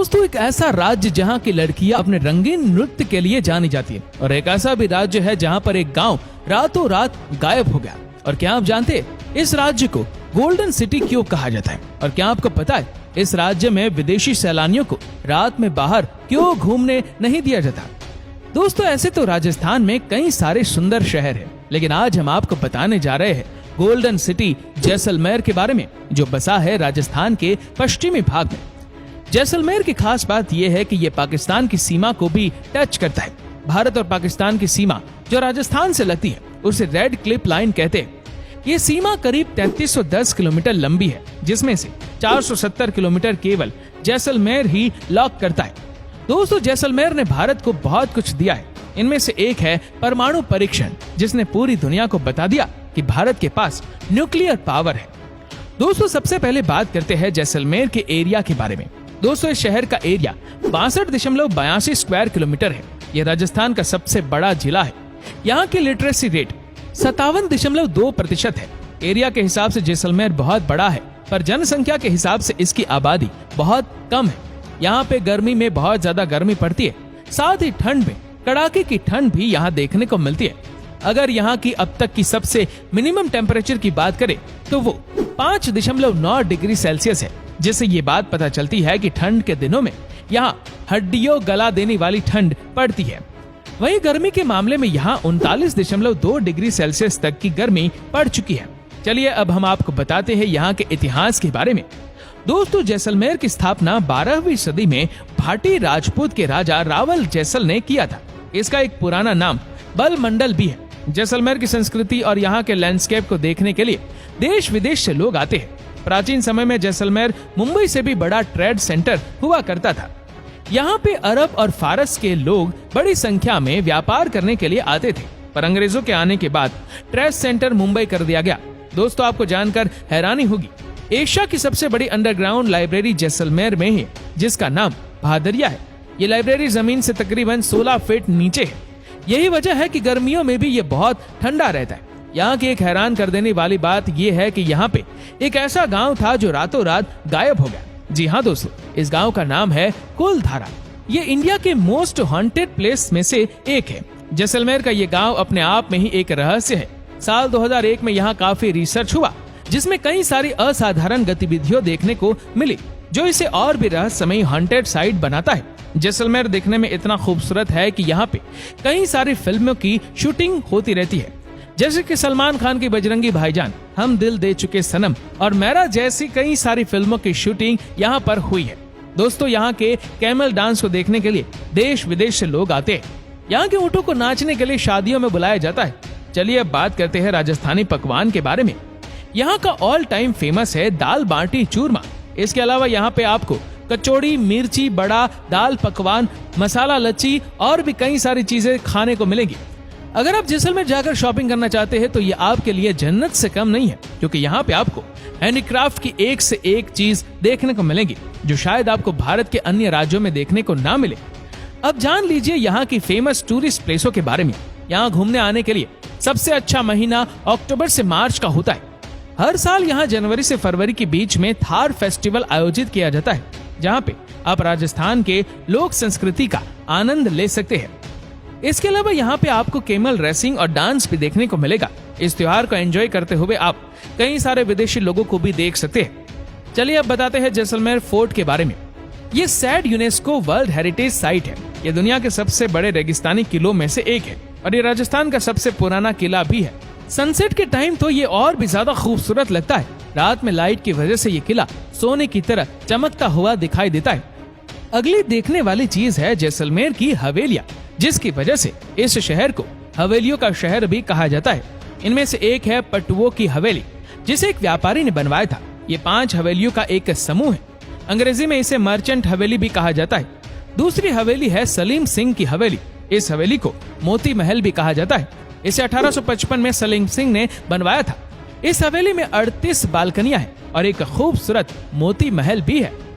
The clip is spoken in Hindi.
दोस्तों एक ऐसा राज्य जहाँ की लड़कियां अपने रंगीन नृत्य के लिए जानी जाती है, और एक ऐसा भी राज्य है जहाँ पर एक गांव रातों रात गायब हो गया। और क्या आप जानते हैं इस राज्य को गोल्डन सिटी क्यों कहा जाता है? और क्या आपको पता है इस राज्य में विदेशी सैलानियों को रात में बाहर क्यों घूमने नहीं दिया जाता? दोस्तों ऐसे तो राजस्थान में कई सारे सुंदर शहर हैं, लेकिन आज हम आपको बताने जा रहे हैं गोल्डन सिटी जैसलमेर के बारे में, जो बसा है राजस्थान के पश्चिमी भाग में। जैसलमेर की खास बात यह है कि यह पाकिस्तान की सीमा को भी टच करता है। भारत और पाकिस्तान की सीमा जो राजस्थान से लगती है उसे रेड क्लिफ लाइन कहते हैं। ये सीमा करीब 3310 किलोमीटर लंबी है, जिसमें से 470 किलोमीटर केवल जैसलमेर ही लॉक करता है। दोस्तों जैसलमेर ने भारत को बहुत कुछ दिया है। इनमें से एक है परमाणु परीक्षण, जिसने पूरी दुनिया को बता दिया कि भारत के पास न्यूक्लियर पावर है। दोस्तों सबसे पहले बात करते हैं जैसलमेर के एरिया के बारे में। दोस्तों इस शहर का एरिया 62.82 स्क्वायर किलोमीटर है। यह राजस्थान का सबसे बड़ा जिला है। यहाँ की लिटरेसी रेट 57.2% है। एरिया के हिसाब से जैसलमेर बहुत बड़ा है, पर जनसंख्या के हिसाब से इसकी आबादी बहुत कम है। यहाँ पे गर्मी में बहुत ज्यादा गर्मी पड़ती है, साथ ही ठंड में कड़ाके की ठंड भी यहाँ देखने को मिलती है। अगर यहाँ की अब तक की सबसे मिनिमम टेम्परेचर की बात करें तो वो 5.9 डिग्री सेल्सियस है, जिससे ये बात पता चलती है कि ठंड के दिनों में यहाँ हड्डियों गला देने वाली ठंड पड़ती है। वहीं गर्मी के मामले में यहाँ 39.2 डिग्री सेल्सियस तक की गर्मी पड़ चुकी है। चलिए अब हम आपको बताते हैं यहाँ के इतिहास के बारे में। दोस्तों जैसलमेर की स्थापना 12वीं सदी में भाटी राजपूत के राजा रावल जैसल ने किया था। इसका एक पुराना नाम बल मंडल भी है। जैसलमेर की संस्कृति और यहाँ के लैंडस्केप को देखने के लिए देश विदेश से लोग आते हैं। प्राचीन समय में जैसलमेर मुंबई से भी बड़ा ट्रेड सेंटर हुआ करता था। यहाँ पे अरब और फारस के लोग बड़ी संख्या में व्यापार करने के लिए आते थे, पर अंग्रेजों के आने के बाद ट्रेड सेंटर मुंबई कर दिया गया। दोस्तों आपको जानकर हैरानी होगी, एशिया की सबसे बड़ी अंडरग्राउंड लाइब्रेरी जैसलमेर में है, जिसका नाम भादरिया है। ये लाइब्रेरी जमीन से तकरीबन 16 फीट नीचे है। यही वजह है कि गर्मियों में भी ये बहुत ठंडा रहता है। यहाँ की एक हैरान कर देने वाली बात यह है कि यहाँ पे एक ऐसा गांव था जो रातों रात गायब हो गया। जी हाँ दोस्तों, इस गांव का नाम है कुलधारा। ये इंडिया के मोस्ट हॉन्टेड प्लेस में से एक है। जैसलमेर का ये गांव अपने आप में ही एक रहस्य है। साल 2001 में यहाँ काफी रिसर्च हुआ, जिसमें कई सारी असाधारण गतिविधियां देखने को मिली, जो इसे और भी रहस्यमयी हॉन्टेड साइट बनाता है। जैसलमेर देखने में इतना खूबसूरत है कि यहाँ पे कई सारी फिल्मों की शूटिंग होती रहती है, जैसे कि सलमान खान की बजरंगी भाईजान, हम दिल दे चुके सनम और मेरा जैसी कई सारी फिल्मों की शूटिंग यहाँ पर हुई है। दोस्तों यहाँ के कैमल डांस को देखने के लिए देश विदेश से लोग आते हैं। यहाँ के ऊँटों को नाचने के लिए शादियों में बुलाया जाता है। चलिए अब बात करते हैं राजस्थानी पकवान के बारे में। यहाँ का ऑल टाइम फेमस है दाल बाटी चूरमा। इसके अलावा यहाँ पे आपको कचौड़ी, मिर्ची बड़ा, दाल पकवान, मसाला लच्ची और भी कई सारी चीजें खाने को मिलेगी। अगर आप जैसलमेर जाकर शॉपिंग करना चाहते हैं तो ये आपके लिए जन्नत से कम नहीं है, क्योंकि यहाँ पे आपको हैंडीक्राफ्ट की एक से एक चीज देखने को मिलेगी, जो शायद आपको भारत के अन्य राज्यों में देखने को ना मिले। अब जान लीजिए यहाँ की फेमस टूरिस्ट प्लेसों के बारे में। यहाँ घूमने आने के लिए सबसे अच्छा महीना अक्टूबर से मार्च का होता है। हर साल यहाँ जनवरी से फरवरी के बीच में थार फेस्टिवल आयोजित किया जाता है, जहाँ पे आप राजस्थान के लोक संस्कृति का आनंद ले सकते हैं। इसके अलावा यहाँ पे आपको केमल रेसिंग और डांस भी देखने को मिलेगा। इस त्योहार को एंजॉय करते हुए आप कई सारे विदेशी लोगों को भी देख सकते हैं। चलिए अब बताते हैं जैसलमेर फोर्ट के बारे में। ये sad UNESCO world heritage site है। ये दुनिया के सबसे बड़े रेगिस्तानी किलों में से एक है और ये राजस्थान का सबसे पुराना किला भी है। सनसेट के टाइम तो ये और भी ज्यादा खूबसूरत लगता है। रात में लाइट की वजह से ये किला सोने की तरह चमकता हुआ दिखाई देता है। अगली देखने वाली चीज है जैसलमेर की हवेलियां, जिसकी वजह से इस शहर को हवेलियों का शहर भी कहा जाता है। इनमें से एक है पटुओं की हवेली, जिसे एक व्यापारी ने बनवाया था। ये 5 हवेलियों का एक समूह है। अंग्रेजी में इसे मर्चेंट हवेली भी कहा जाता है। दूसरी हवेली है सलीम सिंह की हवेली। इस हवेली को मोती महल भी कहा जाता है। इसे 1855 में सलीम सिंह ने बनवाया था। इस हवेली में 38 बालकनियां हैं और एक खूबसूरत मोती महल भी है।